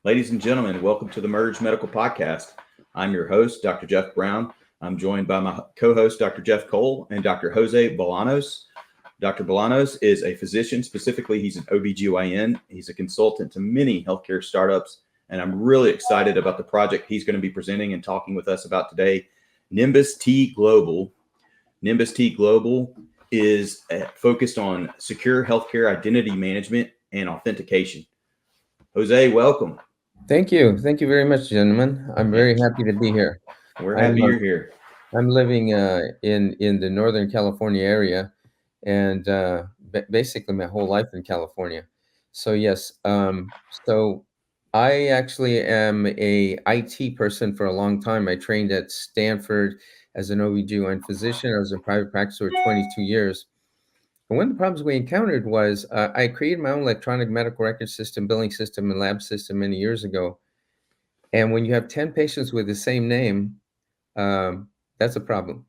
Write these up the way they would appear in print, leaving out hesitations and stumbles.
Ladies and gentlemen, welcome to the Merge Medical Podcast. I'm your host, Dr. Jeff Brown. I'm joined by my co-host, Dr. Jeff Cole, and Dr. Jose Bolanos. Dr. Bolanos is a physician. Specifically, he's an OBGYN. He's a consultant to many healthcare startups, and I'm really excited about the project he's going to be presenting and talking with us about today, Nimbus-T Global. Nimbus-T Global is focused on secure healthcare identity management and authentication. Jose, welcome. Thank you. Thank you very much, gentlemen. I'm very happy to be here. We're happy you're here. I'm living in the Northern California area, and basically my whole life in California. So yes, so I actually am a IT person for a long time. I trained at Stanford as an OB/GYN physician. I was in private practice for 22 years. And one of the problems we encountered was I created my own electronic medical record system, billing system, and lab system many years ago. And when you have 10 patients with the same name, that's a problem.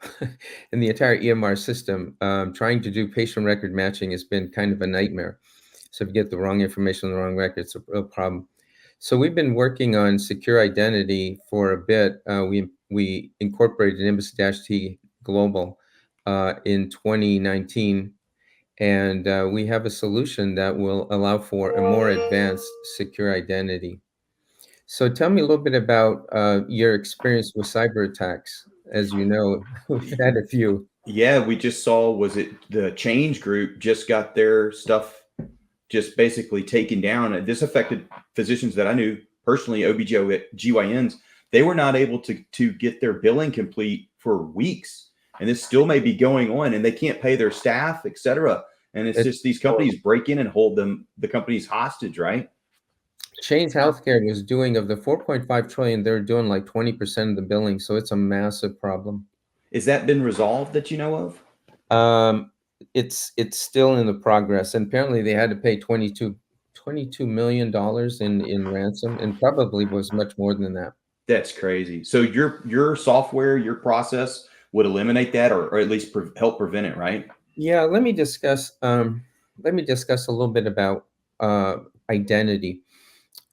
In the entire EMR system, trying to do patient record matching has been kind of a nightmare. So if you get the wrong information on the wrong record, it's a real problem. So we've been working on secure identity for a bit. We incorporated Nimbus-T Global in 2019. And we have a solution that will allow for a more advanced secure identity. So tell me a little bit about your experience with cyber attacks. As you know, we've had a few. Yeah, we just saw, was it the Change Group just got their stuff just basically taken down. This affected physicians that I knew personally, OBGYNs. They were not able to get their billing complete for weeks. And this still may be going on, and they can't pay their staff, et cetera. And it's just these companies break in and hold the companies hostage, right? Change Healthcare was doing, of the 4.5 trillion, they're doing like 20% of the billing. So it's a massive problem. Has that been resolved that you know of? It's still in the progress. And apparently they had to pay $22 million in ransom, and probably was much more than that. That's crazy. So your software, your process would eliminate that, or at least help prevent it, right? Yeah, let me discuss a little bit about identity.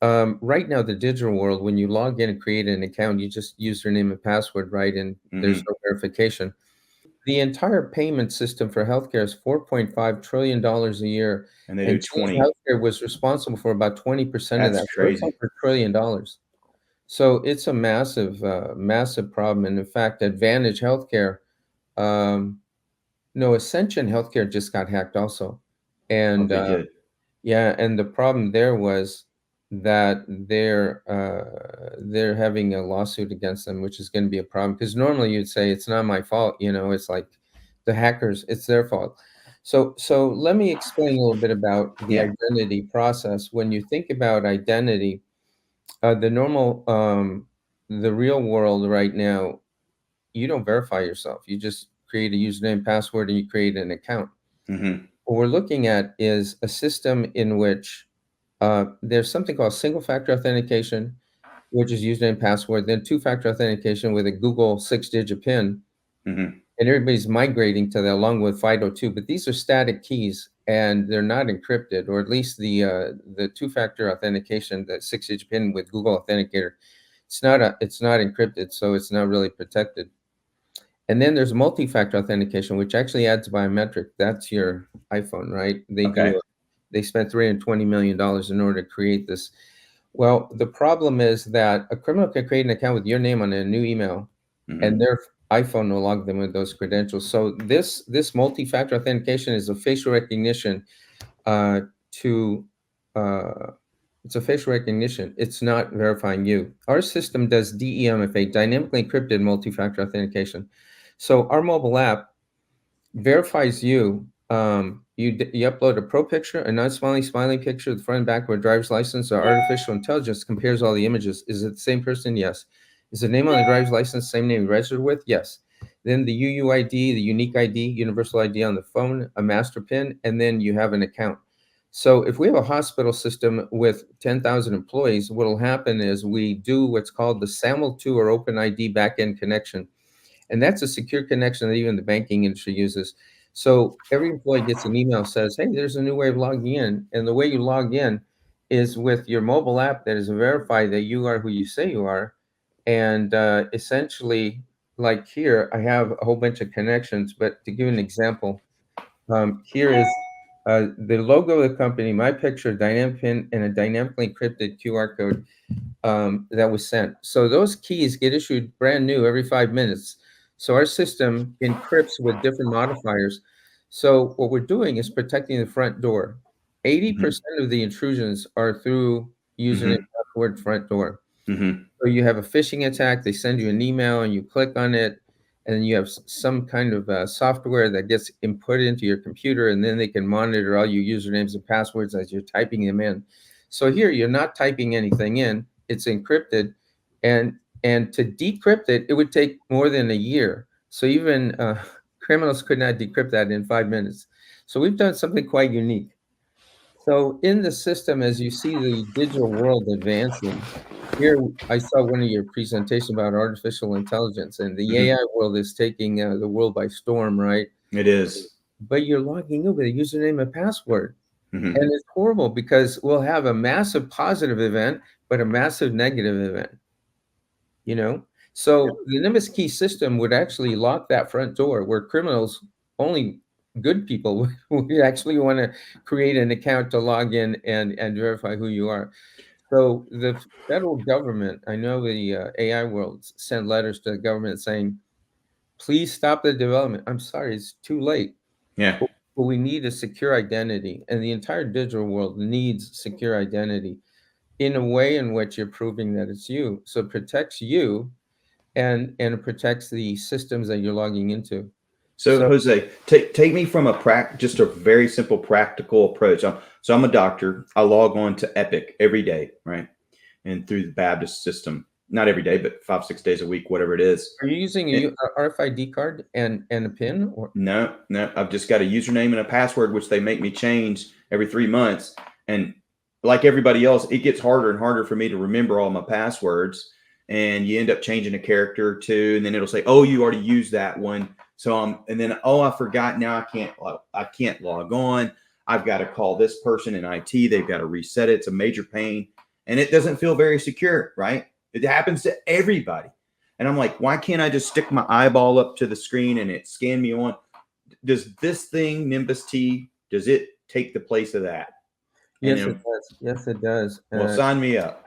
Right now, the digital world, when you log in and create an account, you just use your name and password, right? And there's no verification. The entire payment system for healthcare is $4.5 trillion a year. And they do 20. Healthcare was responsible for about 20% of that. That's crazy. $4 trillion. So it's a massive, massive problem. And in fact, Advantage Healthcare, Ascension Healthcare just got hacked also. And yeah, and the problem there was that they're having a lawsuit against them, which is going to be a problem, because normally you'd say it's not my fault, it's like the hackers, it's their fault. So let me explain a little bit about the identity process. When you think about identity, the real world right now, you don't verify yourself. You just create a username, password, and you create an account. What we're looking at is a system in which there's something called single-factor authentication, which is username, password, then two-factor authentication with a Google 6-digit PIN. And everybody's migrating to that along with FIDO2, but these are static keys and they're not encrypted, or at least the two-factor authentication, the 6-digit PIN with Google Authenticator, it's not encrypted, so it's not really protected. And then there's multi-factor authentication, which actually adds biometric. That's your iPhone, right? They spent $320 million in order to create this. Well, the problem is that a criminal can create an account with your name on a new email, and their iPhone will log them with those credentials. So this multi-factor authentication is a facial recognition. It's a facial recognition. It's not verifying you. Our system does DE-MFA, dynamically encrypted multi-factor authentication. So our mobile app verifies you. You upload a pro picture, a non-smiling picture, the front and back of a driver's license. Or artificial intelligence compares all the images. Is it the same person? Yes. Is the name on the driver's license same name registered with? Yes. Then the UUID, the unique ID, universal ID on the phone, a master PIN, and then you have an account. So if we have a hospital system with 10,000 employees, what will happen is we do what's called the SAML2 or OpenID backend connection. And that's a secure connection that even the banking industry uses. So every employee gets an email that says, hey, there's a new way of logging in. And the way you log in is with your mobile app that is verified that you are who you say you are. And essentially, like here, I have a whole bunch of connections, but to give an example, here is the logo of the company, my picture, dynamic pin, and a dynamically encrypted QR code that was sent. So those keys get issued brand new every 5 minutes. So our system encrypts with different modifiers. So what we're doing is protecting the front door. 80% of the intrusions are through username password front door. Mm-hmm. So you have a phishing attack, they send you an email and you click on it, and then you have some kind of software that gets input into your computer, and then they can monitor all your usernames and passwords as you're typing them in. So here you're not typing anything in, it's encrypted, and to decrypt it, it would take more than a year. So even criminals could not decrypt that in 5 minutes. So we've done something quite unique. So in the system, as you see the digital world advancing, here I saw one of your presentations about artificial intelligence, and the Mm-hmm. AI world is taking the world by storm, right? It is. But you're logging in with a username and password. Mm-hmm. And it's horrible because we'll have a massive positive event, but a massive negative event, you know? So the Nimbus-Key system would actually lock that front door where criminals, only good people would actually want to create an account to log in and verify who you are. So the federal government, I know the AI world sent letters to the government saying, please stop the development. I'm sorry, it's too late. Yeah. But we need a secure identity, and the entire digital world needs secure identity in a way in which you're proving that it's you. So it protects you, and it protects the systems that you're logging into. So So Jose, take me from just a very simple practical approach. I'm a doctor. I log on to Epic every day, right? And through the Baptist system, not every day, but 5-6 days a week, whatever it is. are you using a RFID card and a PIN? Or No, I've just got a username and a password, which they make me change every 3 months. And like everybody else, it gets harder and harder for me to remember all my passwords. And you end up changing a character or two, and then it'll say, "Oh, you already used that one." So and then, "Oh, I forgot. Now I can't log on. I've got to call this person in IT. They've got to reset it. It's a major pain, and it doesn't feel very secure, right? It happens to everybody. And I'm like, why can't I just stick my eyeball up to the screen and it scan me on? Does this thing, Nimbus-T, does it take the place of that? yes, And it does. Yes, it does. well, sign me up.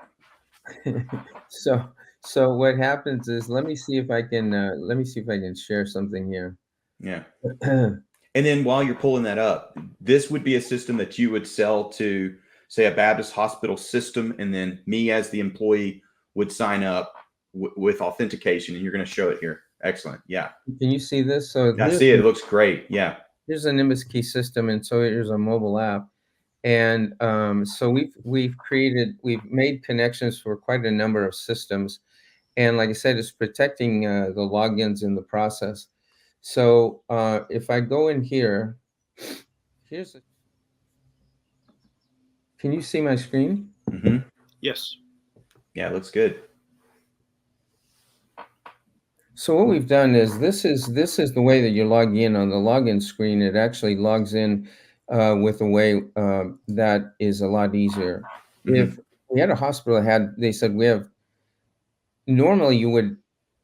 So what happens is, let me see if I can share something here. Yeah. And then while you're pulling that up, this would be a system that you would sell to, say, a Baptist hospital system, and then me as the employee would sign up with authentication, and you're going to show it here. Excellent. Yeah. Can you see this? So I see it. It looks great. Yeah. here's a Nimbus-Key system, and so here's a mobile app. And so we've made connections for quite a number of systems, and like I said, it's protecting the logins in the process. So if I go in here, can you see my screen? Mm-hmm. Yes. Yeah, it looks good. So what we've done is this is the way that you log in on the login screen. It actually logs in with a way that is a lot easier. Mm-hmm. If we had a hospital they said we have, normally you would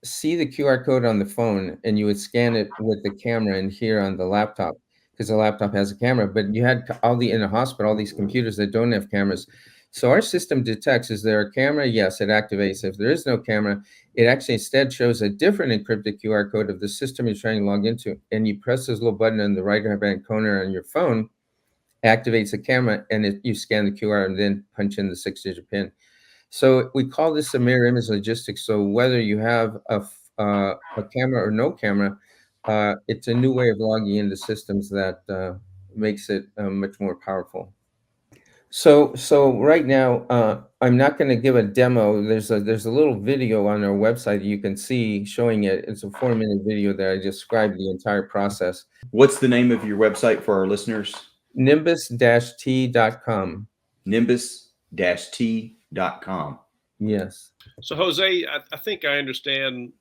see the QR code on the phone and you would scan it with the camera in here on the laptop, because the laptop has a camera, but you had in a hospital, all these computers that don't have cameras. So our system detects, is there a camera? Yes, it activates. If there is no camera, it actually instead shows a different encrypted QR code of the system you're trying to log into. And you press this little button in the right-hand corner on your phone, activates the camera, and you scan the QR and then punch in the 6-digit PIN. So we call this a mirror image logistics. So whether you have a camera or no camera, it's a new way of logging into systems that makes it much more powerful. So right now, I'm not going to give a demo. There's a little video on our website you can see showing it. It's a 4-minute video that I described the entire process. What's the name of your website for our listeners? Nimbus-T.com. Nimbus-T.com. Yes. So Jose, I think I understand,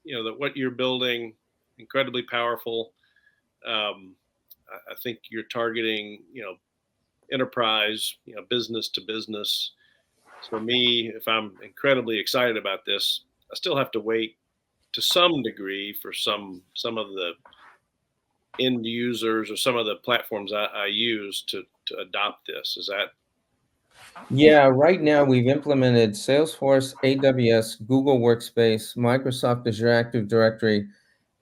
that what you're building, incredibly powerful. I think you're targeting, enterprise, business to business. For me, if I'm incredibly excited about this, I still have to wait to some degree for some of the end users or some of the platforms I use to adopt this. Is that? Yeah, right now we've implemented Salesforce, AWS, Google Workspace, Microsoft Azure Active Directory,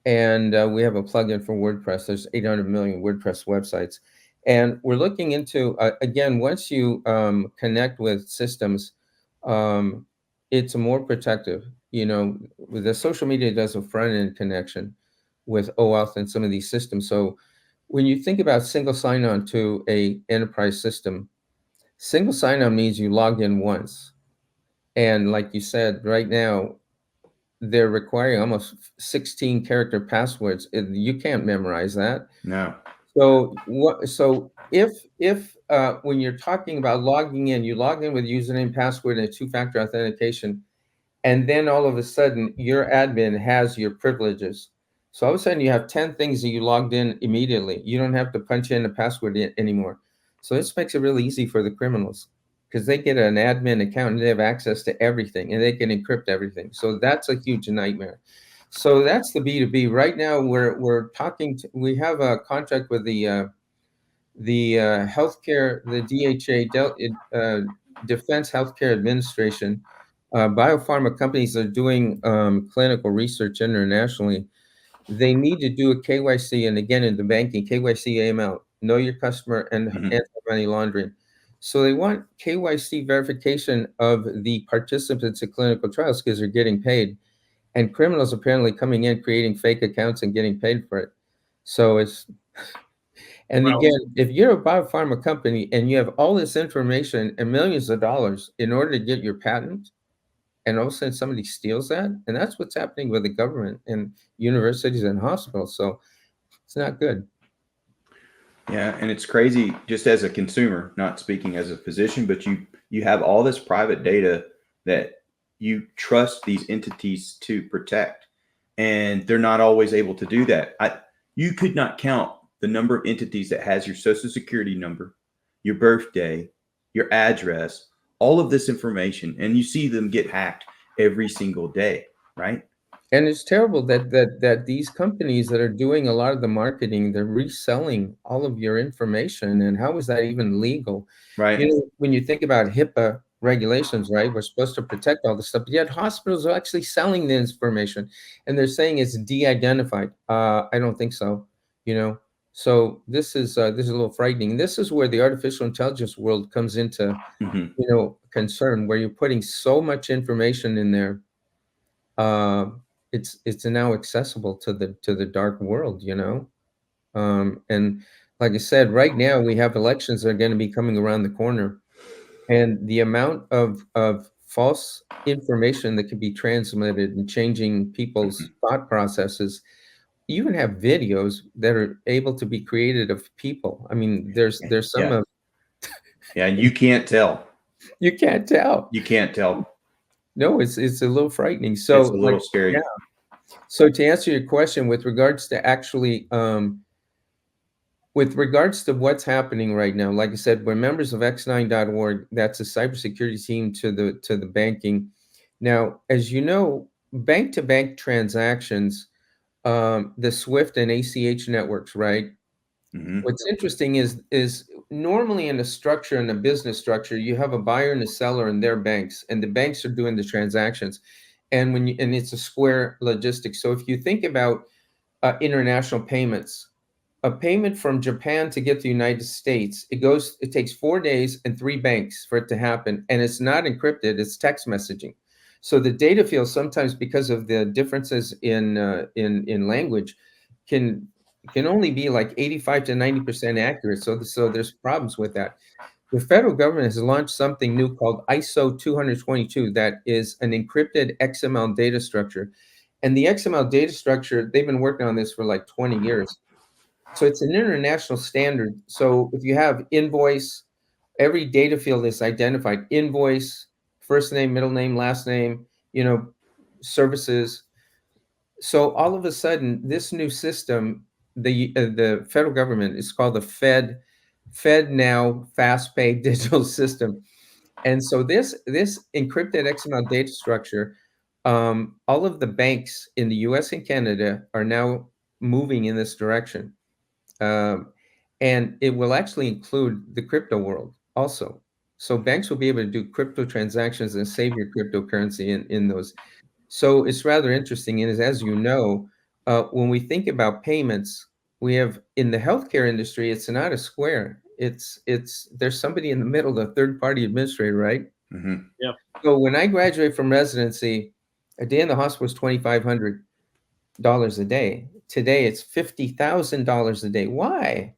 and we have a plugin for WordPress. There's 800 million WordPress websites. And we're looking into, again, once you connect with systems, it's more protective. The social media does a front-end connection with OAuth and some of these systems. So when you think about single sign-on to a enterprise system, single sign-on means you log in once. And like you said, right now, they're requiring almost 16 character passwords. You can't memorize that. No. So if when you're talking about logging in, you log in with username, password, and two-factor authentication, and then all of a sudden your admin has your privileges. So all of a sudden you have 10 things that you logged in immediately. You don't have to punch in a password anymore. So this makes it really easy for the criminals because they get an admin account and they have access to everything and they can encrypt everything. So that's a huge nightmare. So that's the B2B. Right now we're talking we have a contract with the healthcare, the DHA, Defense Healthcare Administration. Biopharma companies are doing clinical research internationally. They need to do a KYC, and again in the banking, KYC AML, know your customer, and anti-money laundering. So they want KYC verification of the participants in clinical trials because they're getting paid, and criminals apparently coming in, creating fake accounts and getting paid for it. So it's, and Well, again, if you're a biopharma company and you have all this information and millions of dollars in order to get your patent, and all of a sudden somebody steals that, and that's what's happening with the government and universities and hospitals. So it's not good. Yeah, and it's crazy just as a consumer, not speaking as a physician, but you have all this private data that you trust these entities to protect, and they're not always able to do that. You could not count the number of entities that has your social security number, your birthday, your address, all of this information, and you see them get hacked every single day, right? And it's terrible that these companies that are doing a lot of the marketing, they're reselling all of your information. And how is that even legal? Right. When you think about HIPAA regulations, right, we're supposed to protect all this stuff, but yet hospitals are actually selling the information and they're saying it's de-identified. I don't think so, So this is a little frightening. This is where the artificial intelligence world comes into, concern, where you're putting so much information in there. It's now accessible to the dark world, and like I said, right now we have elections that are going to be coming around the corner, and the amount of false information that can be transmitted and changing people's thought processes. You even have videos that are able to be created of people. I mean, there's some Yeah. of Yeah, you can't tell. You can't tell. You can't tell. No, it's a little frightening. So It's a little scary. Yeah. So to answer your question with regards to actually, with regards to what's happening right now, like I said, we're members of x9.org. That's a cybersecurity team to the banking. Now, as you know, bank-to-bank transactions, the SWIFT and ACH networks, right? What's interesting is normally in a structure, in a business structure, you have a buyer and a seller and their banks, and the banks are doing the transactions. And and it's a square logistics. So if you think about international payments, a payment from Japan to get to the United States, it takes 4 days and 3 banks for it to happen. And it's not encrypted, it's text messaging. So the data field sometimes, because of the differences in language, can only be like 85 to 90% accurate. So there's problems with that. The federal government has launched something new called ISO 222 that is an encrypted XML data structure. And the XML data structure, they've been working on this for like 20 years. So it's an international standard. So if you have invoice, every data field is identified: invoice, first name, middle name, last name, services. So all of a sudden, this new system, the federal government, is called the FedNow, fast-pay digital system. And so this encrypted XML data structure, all of the banks in the US and Canada are now moving in this direction. And it will actually include the crypto world also. So banks will be able to do crypto transactions and save your cryptocurrency in those. So it's rather interesting. And as you know, when we think about payments, we have in the healthcare industry, it's not a square. It's there's somebody in the middle, the third party administrator, right? Mm-hmm. Yeah. So when I graduated from residency, a day in the hospital was $2,500 a day. Today it's $50,000 a day. Why?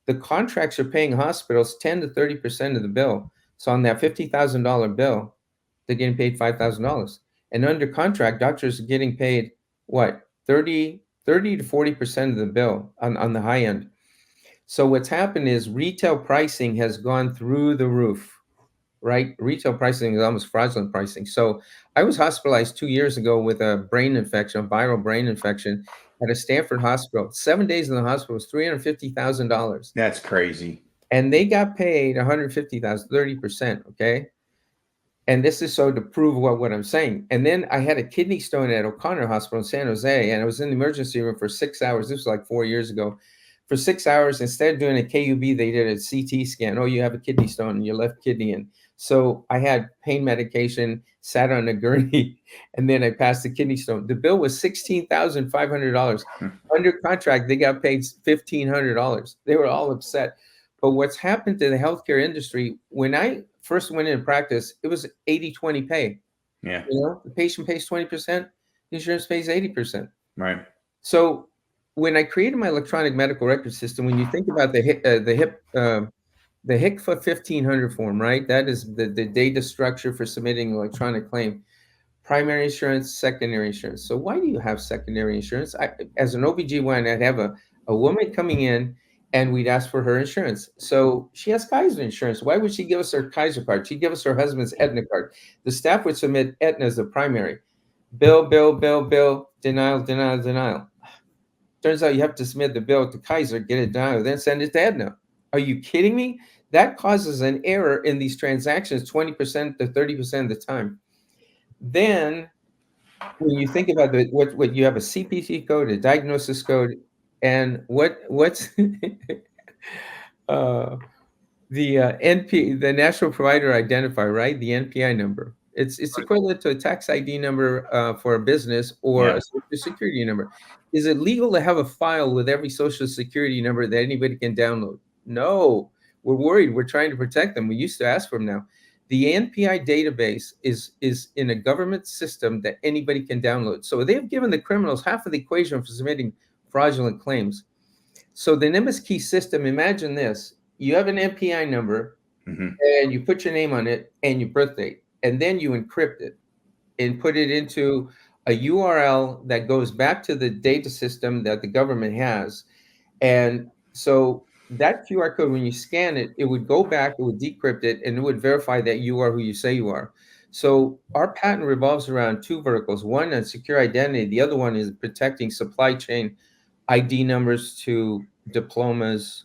The contracts are paying hospitals 10 to 30% of the bill. So on that $50,000 bill, they're getting paid $5,000. And under contract, doctors are getting paid what? 30 to 40% of the bill on the high end. So what's happened is retail pricing has gone through the roof, right? Retail pricing is almost fraudulent pricing. So I was hospitalized 2 years ago with a brain infection, a viral brain infection at a Stanford hospital. 7 days in the hospital was $350,000. That's crazy. And they got paid $150,000, 30%, okay? And this is so to prove what I'm saying. And then I had a kidney stone at O'Connor Hospital in San Jose, and I was in the emergency room for 6 hours. This was like 4 years ago. For 6 hours, instead of doing a KUB, they did a CT scan. Oh, you have a kidney stone in your left kidney. And so I had pain medication, sat on a gurney, and then I passed the kidney stone. The bill was $16,500. Under contract, they got paid $1,500. They were all upset. But what's happened to the healthcare industry, when I first went into practice, it was 80-20 pay. Yeah. You know, the patient pays 20%, the insurance pays 80%. Right. So when I created my electronic medical record system, when you think about the HIPAA 1500 form, right? That is the data structure for submitting an electronic claim. Primary insurance, secondary insurance. So why do you have secondary insurance? As an OBGYN, I'd have a woman coming in and we'd ask for her insurance. So she has Kaiser insurance. Why would she give us her Kaiser card? She'd give us her husband's Aetna card. The staff would submit Aetna as the primary. Bill, denial. Turns out you have to submit the bill to Kaiser, get it denied, then send it to Aetna. Are you kidding me? That causes an error in these transactions 20% to 30% of the time. Then when you think about what you have a CPT code, a diagnosis code, and what's the National Provider Identifier, right? The NPI number. It's equivalent to a tax ID number for a business or a Social Security number. Is it legal to have a file with every Social Security number that anybody can download? No, we're worried. We're trying to protect them. We used to ask for them now. The NPI database is in a government system that anybody can download. So they've given the criminals half of the equation for submitting fraudulent claims. So the Nimbus-Key system, imagine this. You have an NPI number, and you put your name on it and your birth date, and then you encrypt it and put it into a URL that goes back to the data system that the government has. And so that QR code, when you scan it, it would go back, it would decrypt it, and it would verify that you are who you say you are. So our patent revolves around two verticals. One is secure identity. The other one is protecting supply chain ID numbers to diplomas,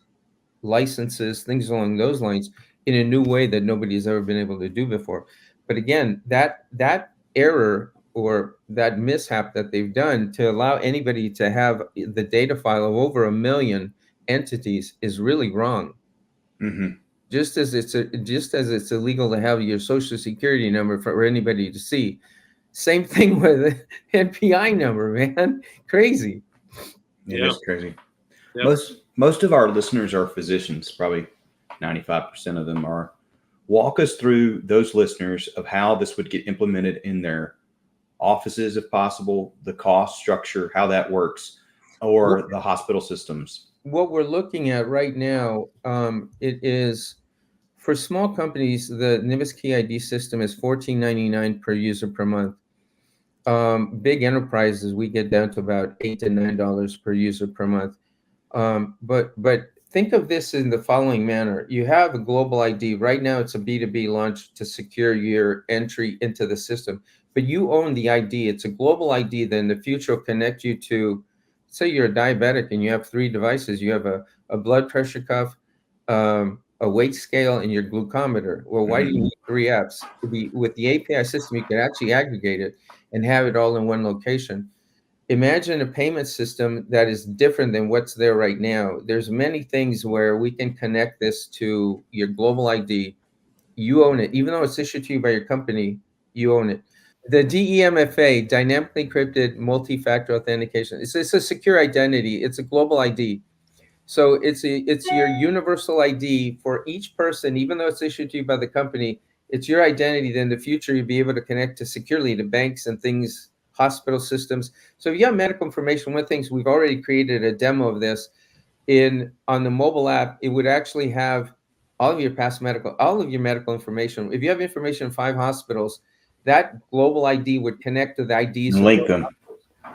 licenses, things along those lines in a new way that nobody's ever been able to do before. But again, that error or that mishap that they've done to allow anybody to have the data file of over 1 million entities is really wrong. Just as it's illegal to have your Social Security number for anybody to see. Same thing with NPI number, man. Crazy. It is crazy. Yeah. Most of our listeners are physicians, probably 95% of them are. Walk us through those listeners of how this would get implemented in their offices, if possible, the cost structure, how that works, or the hospital systems. What we're looking at right now, it is for small companies, the Nimbus-Key ID system is $14.99 per user per month. Big enterprises, we get down to about $8 to $9 per user per month. But think of this in the following manner. You have a global ID. Right now, it's a B2B launch to secure your entry into the system. But you own the ID. It's a global ID that in the future will connect you to, say you're a diabetic and you have 3 devices. You have a blood pressure cuff, a weight scale and your glucometer. Well, why do you need 3 apps? With the API system, you can actually aggregate it and have it all in one location. Imagine a payment system that is different than what's there right now. There's many things where we can connect this to your global ID. You own it. Even though it's issued to you by your company, you own it. The DE-MFA, dynamically encrypted multi-factor authentication. It's a secure identity. It's a global ID. So it's your universal ID for each person, even though it's issued to you by the company. It's your identity. Then in the future, you'll be able to connect to securely to banks and things, hospital systems. So if you have medical information, one of the things we've already created a demo of this on the mobile app. It would actually have all of your medical information. If you have information in 5 hospitals, that global ID would connect to the IDs. And link them.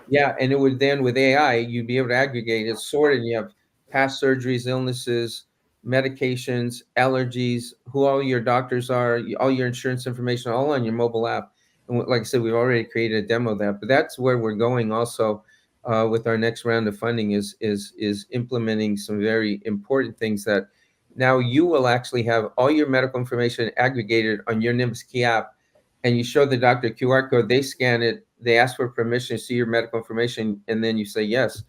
Yeah, and it would then, with AI, you'd be able to aggregate it, sort it, and you have past surgeries, illnesses, medications, allergies, who all your doctors are, all your insurance information, all on your mobile app. And like I said, we've already created a demo of that, but that's where we're going also with our next round of funding is implementing some very important things that now you will actually have all your medical information aggregated on your Nimbus-Key app, and you show the doctor a QR code, they scan it, they ask for permission to see your medical information, and then you say yes.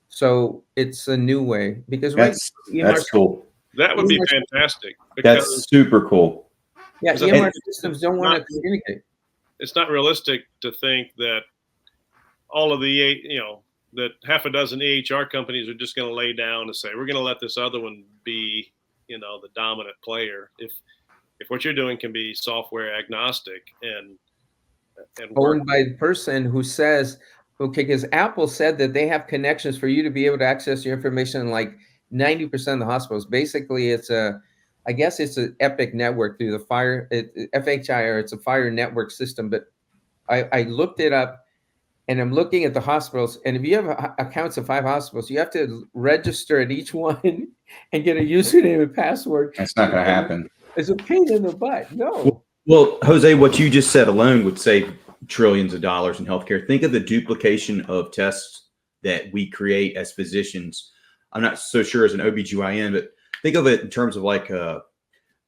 So it's a new way because That's cool. That would be fantastic. That's super cool. Yeah, EMR systems don't want to communicate. It's not realistic to think that all of that half a dozen EHR companies are just going to lay down and say, we're going to let this other one be, the dominant player. If what you're doing can be software agnostic and owned by the person who says, okay, because Apple said that they have connections for you to be able to access your information in like 90% of the hospitals. Basically, I guess it's an Epic network through the FHIR. It's a FHIR network system. But I looked it up, and I'm looking at the hospitals. And if you have accounts of 5 hospitals, you have to register at each one and get a username and password. That's not going to happen. It's a pain in the butt. No. Well, Jose, what you just said alone would save trillions of dollars in healthcare. Think of the duplication of tests that we create as physicians. I'm not so sure as an OBGYN, but think of it in terms of like an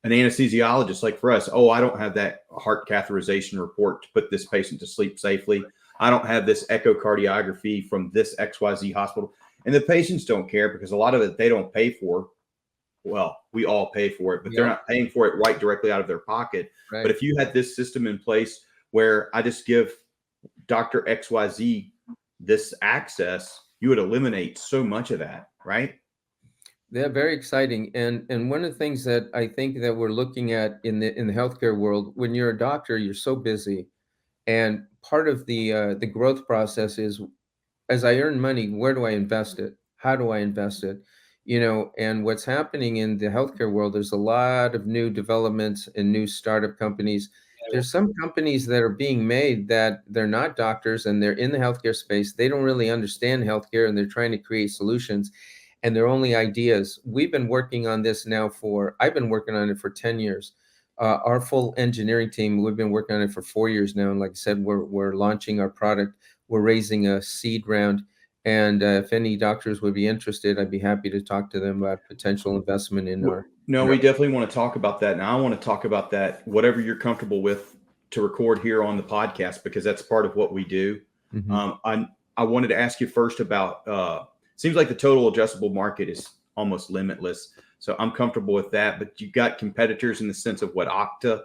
anesthesiologist. Like for us, I don't have that heart catheterization report to put this patient to sleep safely. I don't have this echocardiography from this XYZ hospital. And the patients don't care because a lot of it they don't pay for. Well, we all pay for it, but they're not paying for it right directly out of their pocket. Right. But if you had this system in place where I just give Dr. XYZ this access, you would eliminate so much of that, right? They're very exciting. And one of the things that I think that we're looking at in the healthcare world, when you're a doctor, you're so busy. And part of the growth process is, as I earn money, where do I invest it? How do I invest it? And what's happening in the healthcare world, there's a lot of new developments and new startup companies. There's some companies that are being made that they're not doctors and they're in the healthcare space. They don't really understand healthcare and they're trying to create solutions and they're only ideas. We've been working on this now I've been working on it for 10 years. Our full engineering team, we've been working on it for 4 years now. And like I said, we're launching our product. We're raising a seed round. And if any doctors would be interested, I'd be happy to talk to them about potential investment in our. No, we definitely want to talk about that. And I want to talk about that, whatever you're comfortable with to record here on the podcast, because that's part of what we do. Mm-hmm. I wanted to ask you first about, seems like the total addressable market is almost limitless. So I'm comfortable with that, but you've got competitors in the sense of what Okta,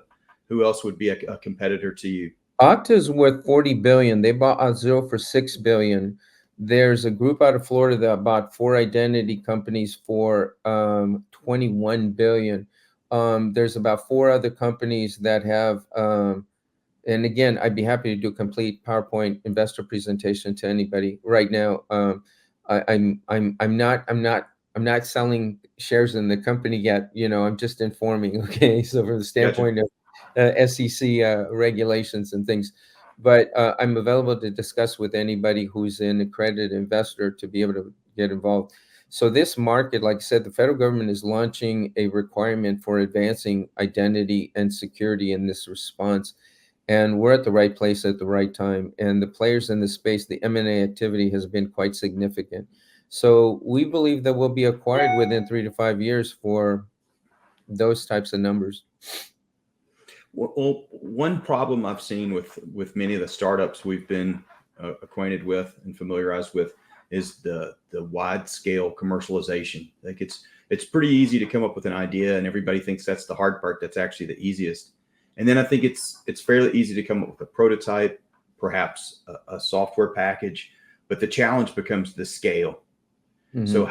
who else would be a competitor to you? Okta's worth $40 billion. They bought Auth0 for $6 billion. There's a group out of Florida that bought 4 identity companies for $21 billion. There's about 4 other companies that have, and again, I'd be happy to do a complete PowerPoint investor presentation to anybody right now. I'm not selling shares in the company yet. I'm just informing. Okay, so from the standpoint of SEC regulations and things. But I'm available to discuss with anybody who's an accredited investor to be able to get involved. So this market, like I said, the federal government is launching a requirement for advancing identity and security in this response. And we're at the right place at the right time. And the players in this space, the M&A activity has been quite significant. So we believe that we'll be acquired within 3 to 5 years for those types of numbers. Well, one problem I've seen with many of the startups we've been acquainted with and familiarized with is the wide scale commercialization. Like it's pretty easy to come up with an idea, and everybody thinks that's the hard part. That's actually the easiest. And then I think it's fairly easy to come up with a prototype, perhaps a software package, but the challenge becomes the scale. Mm-hmm. So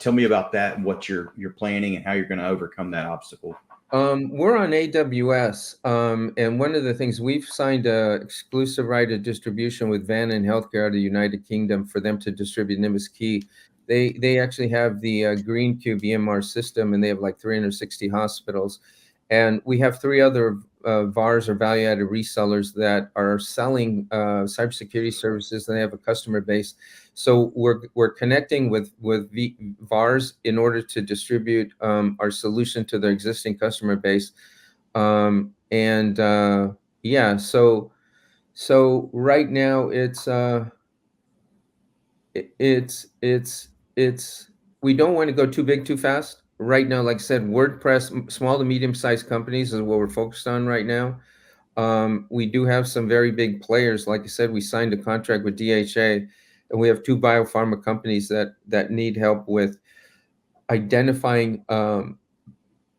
tell me about that and what you're planning and how you're going to overcome that obstacle. We're on AWS, and one of the things, we've signed an exclusive right of distribution with Vannon Healthcare out of the United Kingdom for them to distribute Nimbus-Key. They actually have the Green Cube EMR system, and they have like 360 hospitals. And we have 3 other VARs or value-added resellers that are selling cybersecurity services, and they have a customer base. So we're connecting with VARs in order to distribute our solution to their existing customer base. Yeah, so right now it's we don't want to go too big too fast. Right now, like I said, WordPress, small to medium-sized companies is what we're focused on right now. We do have some very big players. Like I said, we signed a contract with DHA, and we have 2 biopharma companies that need help with identifying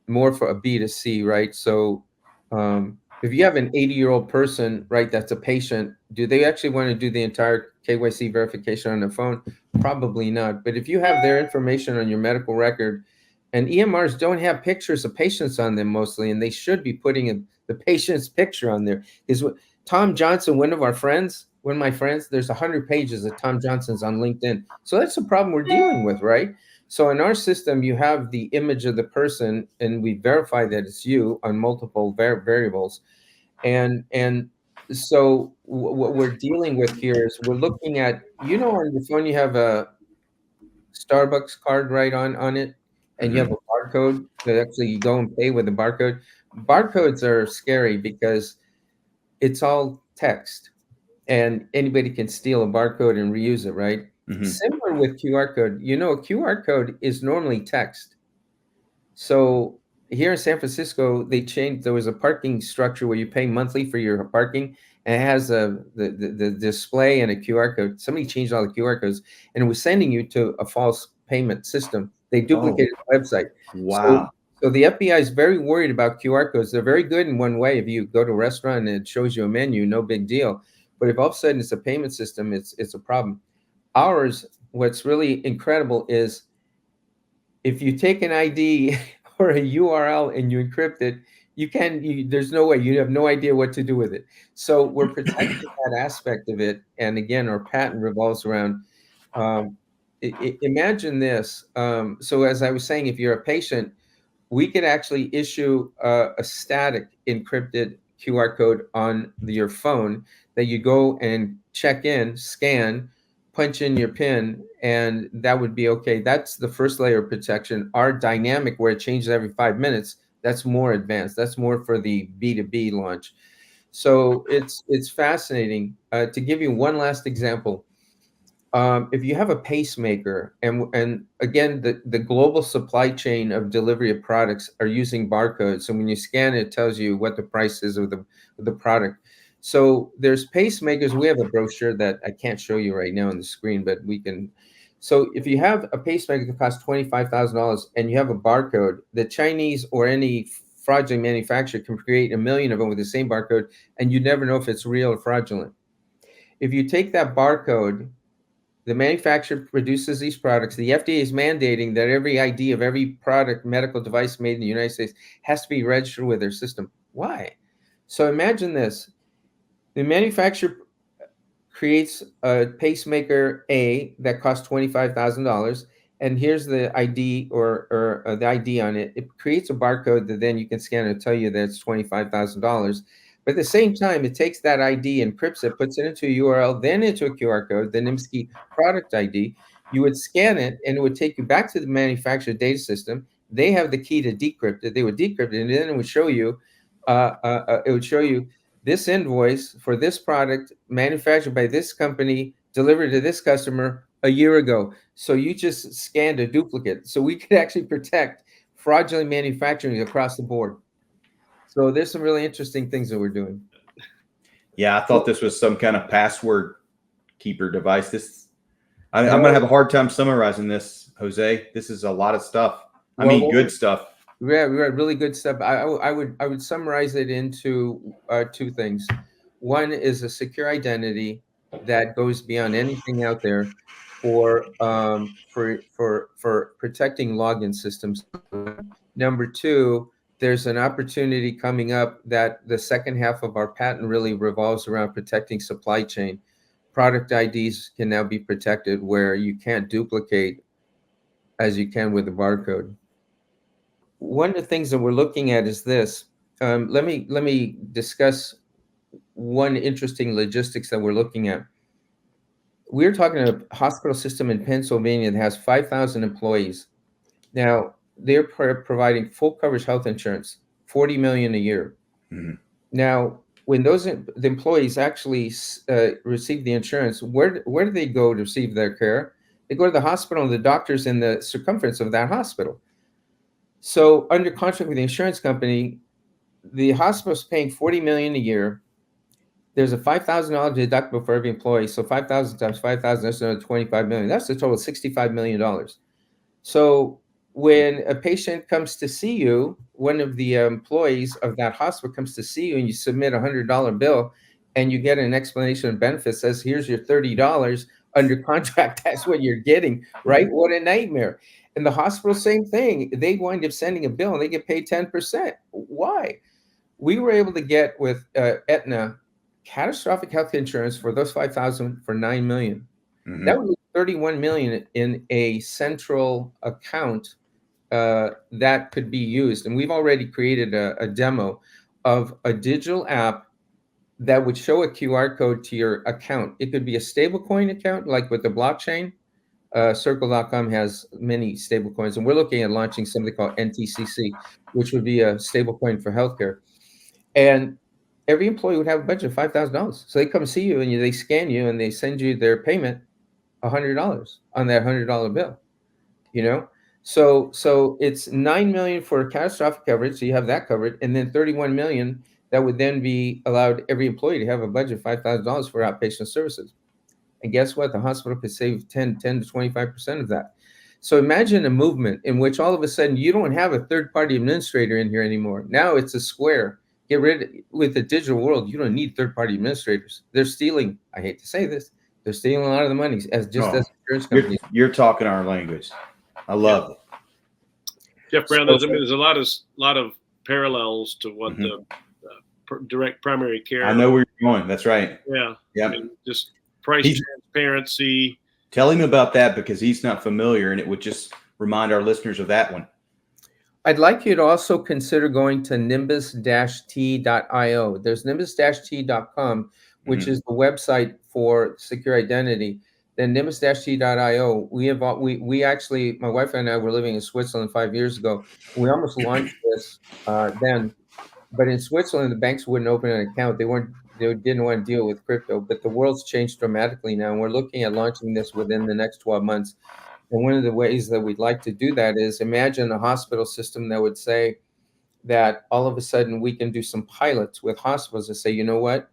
more for a B2C, right? So if you have an 80-year-old person, right, that's a patient, do they actually want to do the entire KYC verification on the phone? Probably not. But if you have their information on your medical record, and EMRs don't have pictures of patients on them mostly, and they should be putting the patient's picture on there. Is what Tom Johnson, one of my friends, there's 100 pages of Tom Johnson's on LinkedIn. So that's the problem we're dealing with, right? So in our system, you have the image of the person, and we verify that it's you on multiple variables. And so what we're dealing with here is we're looking at, on your phone, you have a Starbucks card right on it, and you have a barcode that actually you go and pay with the barcode. Barcodes are scary because it's all text, and anybody can steal a barcode and reuse it, right? Mm-hmm. Similar with QR code. A QR code is normally text. So here in San Francisco, they changed. There was a parking structure where you pay monthly for your parking, and it has the display and a QR code. Somebody changed all the QR codes, and it was sending you to a false payment system. They duplicated the website. Wow. So the FBI is very worried about QR codes. They're very good in one way. If you go to a restaurant and it shows you a menu, no big deal. But if all of a sudden it's a payment system, it's a problem. Ours, what's really incredible is if you take an ID or a URL and you encrypt it, there's no way, you have no idea what to do with it. So we're protecting that aspect of it. And again, our patent revolves around, imagine this. So as I was saying, if you're a patient, we could actually issue a static encrypted QR code on your phone that you go and check in, scan, punch in your PIN, and that would be okay. That's the first layer of protection. Our dynamic, where it changes every 5 minutes, that's more advanced. That's more for the B2B launch. So it's fascinating. To give you one last example, if you have a pacemaker, and again, the global supply chain of delivery of products are using barcodes. So when you scan it, it tells you what the price is of the product. So there's pacemakers. We have a brochure that I can't show you right now on the screen, but we can. So if you have a pacemaker that costs $25,000 and you have a barcode, the Chinese or any fraudulent manufacturer can create 1 million of them with the same barcode, and you never know if it's real or fraudulent. If you take that barcode, the manufacturer produces these products. The FDA is mandating that every ID of every product, medical device made in the United States has to be registered with their system. Why? So imagine this. The manufacturer creates a pacemaker A that costs $25,000, and here's the ID or the ID on it. It creates a barcode that then you can scan and tell you that it's $25,000. But at the same time, it takes that ID, encrypts it, puts it into a URL, then into a QR code, the Nimbus-Key product ID. You would scan it, and it would take you back to the manufacturer data system. They have the key to decrypt it. They would decrypt it, and then it would show you this invoice for this product manufactured by this company, delivered to this customer a year ago. So you just scanned a duplicate. So we could actually protect fraudulent manufacturing across the board. So there's some really interesting things that we're doing. Yeah, I thought this was some kind of password keeper device. I'm going to have a hard time summarizing this, Jose. This is a lot of stuff. I mean, good stuff. Yeah, we got really good stuff. I would summarize it into two things. One is a secure identity that goes beyond anything out there for protecting login systems. Number two, there's an opportunity coming up that the second half of our patent really revolves around protecting supply chain. Product IDs can now be protected where you can't duplicate as you can with the barcode. One of the things that we're looking at is this. Let me discuss one interesting logistics that we're looking at. We're talking a hospital system in Pennsylvania that has 5,000 employees. Now, they're providing full coverage health insurance, $40 million a year. Mm-hmm. Now, when the employees actually receive the insurance, where do they go to receive their care? They go to the hospital and the doctors in the circumference of that hospital. So under contract with the insurance company, the hospital's paying $40 million a year. There's a $5,000 deductible for every employee. So 5,000 times 5,000, that's another $25 million. That's a total of $65 million. So when a patient comes to see you, one of the employees of that hospital comes to see you and you submit a $100 bill and you get an explanation of benefits, says, here's your $30 under contract. That's what you're getting, right? What a nightmare. And the hospital, same thing. They wind up sending a bill and they get paid 10%. Why? We were able to get with Aetna catastrophic health insurance for those 5,000 for $9 million. Mm-hmm. That would be $31 million in a central account that could be used. And we've already created a demo of a digital app that would show a QR code to your account. It could be a stablecoin account, like with the blockchain. Circle.com has many stablecoins, and we're looking at launching something called NTCC, which would be a stablecoin for healthcare. And every employee would have a budget of $5,000. So they come see you and they scan you and they send you their payment, $100 on that $100 bill, you know? So it's $9 million for catastrophic coverage. So you have that covered. And then $31 million that would then be allowed every employee to have a budget of $5,000 for outpatient services. And guess what? The hospital could save 10 to 25% of that. So imagine a movement in which all of a sudden you don't have a third-party administrator in here anymore. Now it's a square. With the digital world, you don't need third-party administrators. They're stealing, I hate to say this, they're stealing a lot of the money as insurance companies. You're talking our language. I love it. Jeff Brown, there's a lot of parallels to what the direct primary care. I know where you're going. That's right. Yeah. Yeah. I mean, just price transparency. Tell him about that because he's not familiar, and it would just remind our listeners of that one. I'd like you to also consider going to Nimbus-T.io. There's Nimbus-T.com, which is the website for secure identity. Then Nimbus-T.io. We actually, my wife and I were living in Switzerland 5 years ago. We almost launched this then, but in Switzerland the banks wouldn't open an account. They didn't want to deal with crypto. But the world's changed dramatically now, and we're looking at launching this within the next 12 months. And one of the ways that we'd like to do that is imagine a hospital system that would say that all of a sudden we can do some pilots with hospitals and say, you know what,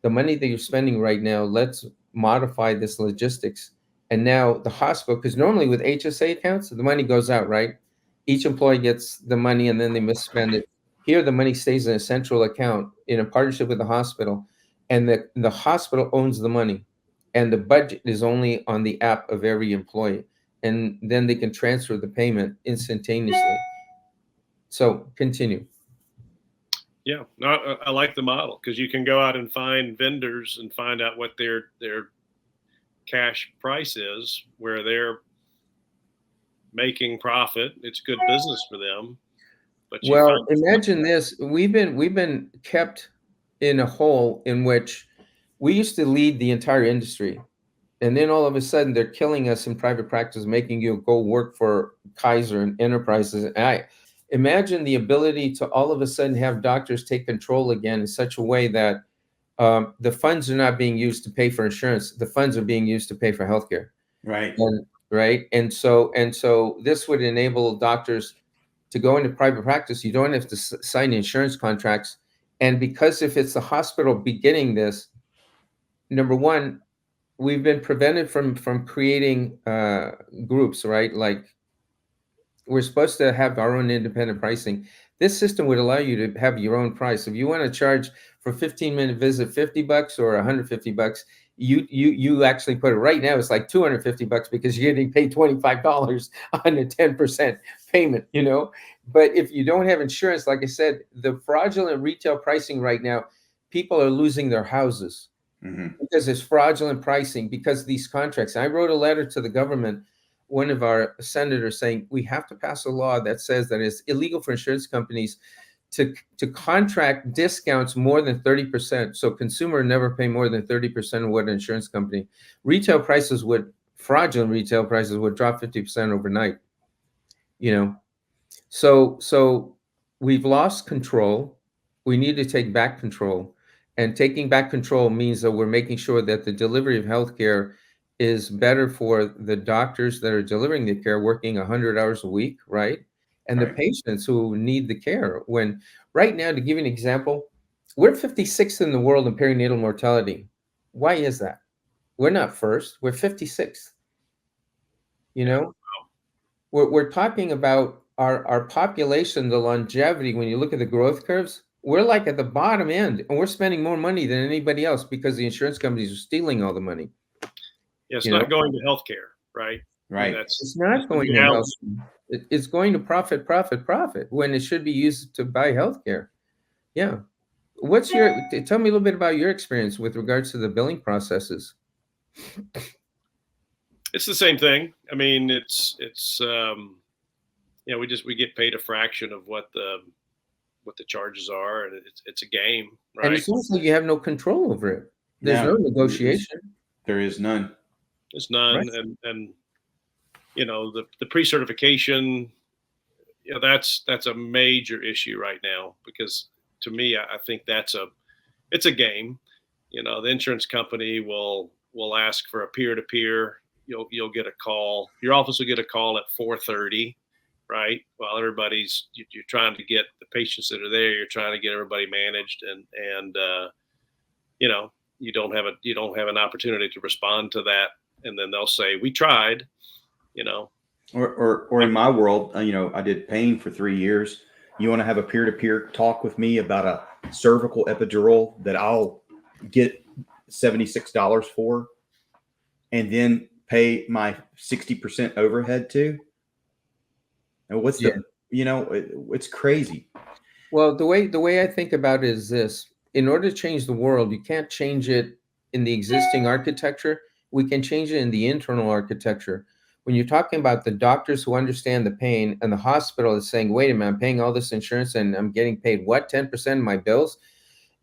the money that you're spending right now, let's modify this logistics. And now the hospital, because normally with HSA accounts, the money goes out, right? Each employee gets the money and then they misspend it. Here, the money stays in a central account in a partnership with the hospital, and the hospital owns the money, and the budget is only on the app of every employee. And then they can transfer the payment instantaneously. So continue. Yeah, no, I like the model because you can go out and find vendors and find out what their cash price is, where they're making profit. It's good business for them. But well, imagine this: we've been kept in a hole in which we used to lead the entire industry. And then all of a sudden they're killing us in private practice, making you go work for Kaiser and Enterprises. And I imagine the ability to all of a sudden have doctors take control again in such a way that the funds are not being used to pay for insurance. The funds are being used to pay for healthcare. Right. Right. And so this would enable doctors to go into private practice. You don't have to sign insurance contracts. And because if it's the hospital beginning this, number one, we've been prevented from creating groups, right? Like we're supposed to have our own independent pricing. This system would allow you to have your own price. If you want to charge for 15-minute visit $50 or $150, you actually put it right now. It's like $250 because you're getting paid $25 on a 10% payment, you know. But if you don't have insurance, like I said, the fraudulent retail pricing right now, people are losing their houses because it's fraudulent pricing because of these contracts. I wrote a letter to the government, one of our senators, saying we have to pass a law that says that it's illegal for insurance companies to contract discounts more than 30%. So consumer never pay more than 30% of what an insurance company. Fraudulent retail prices would drop 50% overnight. You know, so we've lost control. We need to take back control. And taking back control means that we're making sure that the delivery of healthcare is better for the doctors that are delivering the care, working 100 hours a week, right? And the patients who need the care. When right now, to give you an example, we're 56th in the world in perinatal mortality. Why is that? We're not first. We're 56th. You know, we're talking about our population, the longevity. When you look at the growth curves, we're like at the bottom end, and we're spending more money than anybody else because the insurance companies are stealing all the money. Yeah, it's not going to healthcare, right? Right. It's not going to health. It's going to profit when it should be used to buy healthcare. Yeah. Tell me a little bit about your experience with regards to the billing processes. It's the same thing. I mean, we get paid a fraction of what the charges are, and it's a game, right? And it's also you have no control over it. There's no negotiation. There is none. There's none, right. And you know, the pre-certification, you know, that's a major issue right now, because to me, I think it's a game. You know, the insurance company will ask for a peer-to-peer. You'll get a call. Your office will get a call at 4:30, right? While you're trying to get the patients that are there. You're trying to get everybody managed, and you know, you don't have an opportunity to respond to that, and then they'll say, "We tried," you know. Or in my world, you know, I did pain for 3 years. You want to have a peer-to-peer talk with me about a cervical epidural that I'll get $76 for, and then pay my 60% overhead to? And what's it's crazy. Well, the way I think about it is this: in order to change the world, you can't change it in the existing architecture. We can change it in the internal architecture. When you're talking about the doctors who understand the pain, and the hospital is saying, wait a minute, I'm paying all this insurance and I'm getting paid what, 10% of my bills?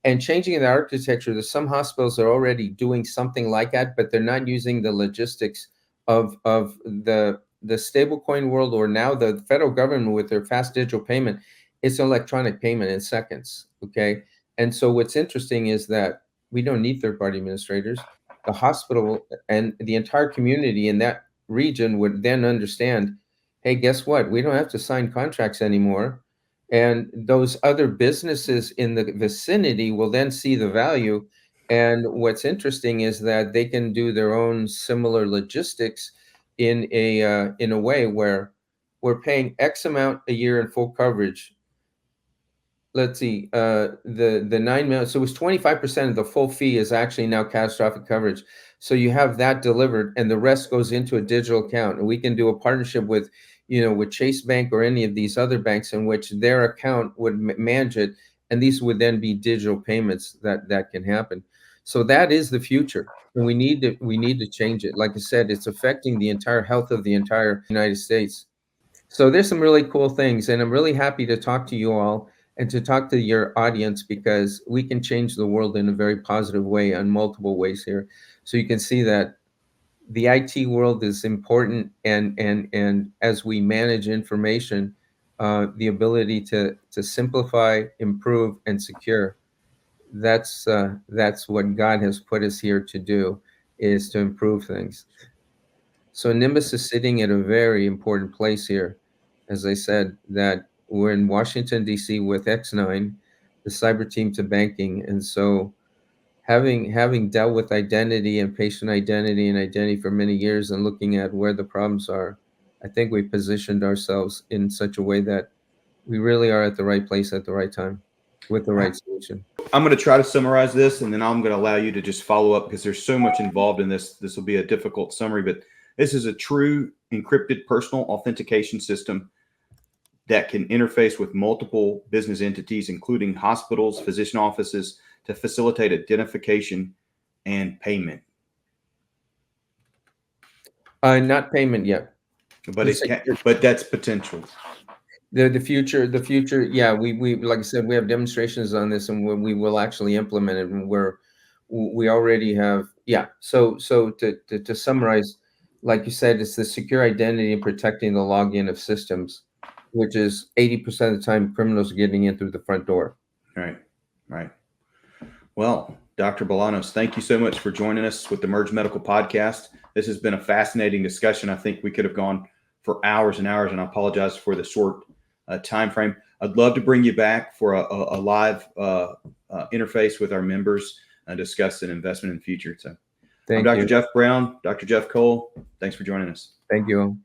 And changing the architecture, there's some hospitals are already doing something like that, but they're not using the logistics of the stablecoin world, or now the federal government with their fast digital payment. It's electronic payment in seconds, okay? And so what's interesting is that we don't need third-party administrators. The hospital and the entire community in that region would then understand, hey, guess what? We don't have to sign contracts anymore. And those other businesses in the vicinity will then see the value. And what's interesting is that they can do their own similar logistics in a way where we're paying X amount a year in full coverage. Let's see, the 9 million. So it was 25% of the full fee is actually now catastrophic coverage. So you have that delivered, and the rest goes into a digital account. And we can do a partnership with, you know, with Chase Bank or any of these other banks in which their account would manage it, and these would then be digital payments that can happen. So that is the future, and we need to change it. Like I said, it's affecting the entire health of the entire United States. So there's some really cool things, and I'm really happy to talk to you all and to talk to your audience, because we can change the world in a very positive way on multiple ways here. So you can see that the IT world is important, and as we manage information, the ability to simplify, improve, and secure, that's what God has put us here to do, is to improve things. So Nimbus is sitting at a very important place here. As I said, that we're in Washington, D.C. with X9, the cyber team to banking. And so having dealt with identity and patient identity and identity for many years and looking at where the problems are, I think we positioned ourselves in such a way that we really are at the right place at the right time with the right solution. I'm going to try to summarize this, and then I'm going to allow you to just follow up because there's so much involved in this. This will be a difficult summary, but this is a true encrypted personal authentication system that can interface with multiple business entities, including hospitals, physician offices, to facilitate identification and payment. Not payment yet. But it can, but that's potential. The future. Yeah, we like I said, we have demonstrations on this, and we will actually implement it. And we already have. Yeah. So to summarize, like you said, it's the secure identity and protecting the login of systems, which is 80% of the time criminals are getting in through the front door. Right. Right. Well, Dr. Bolanos, thank you so much for joining us with the Merge Medical Podcast. This has been a fascinating discussion. I think we could have gone for hours and hours, and I apologize for the short time frame. I'd love to bring you back for a live interface with our members and discuss an investment in the future. So I'm Dr. Jeff Brown, Dr. Jeff Cole. Thanks for joining us. Thank you.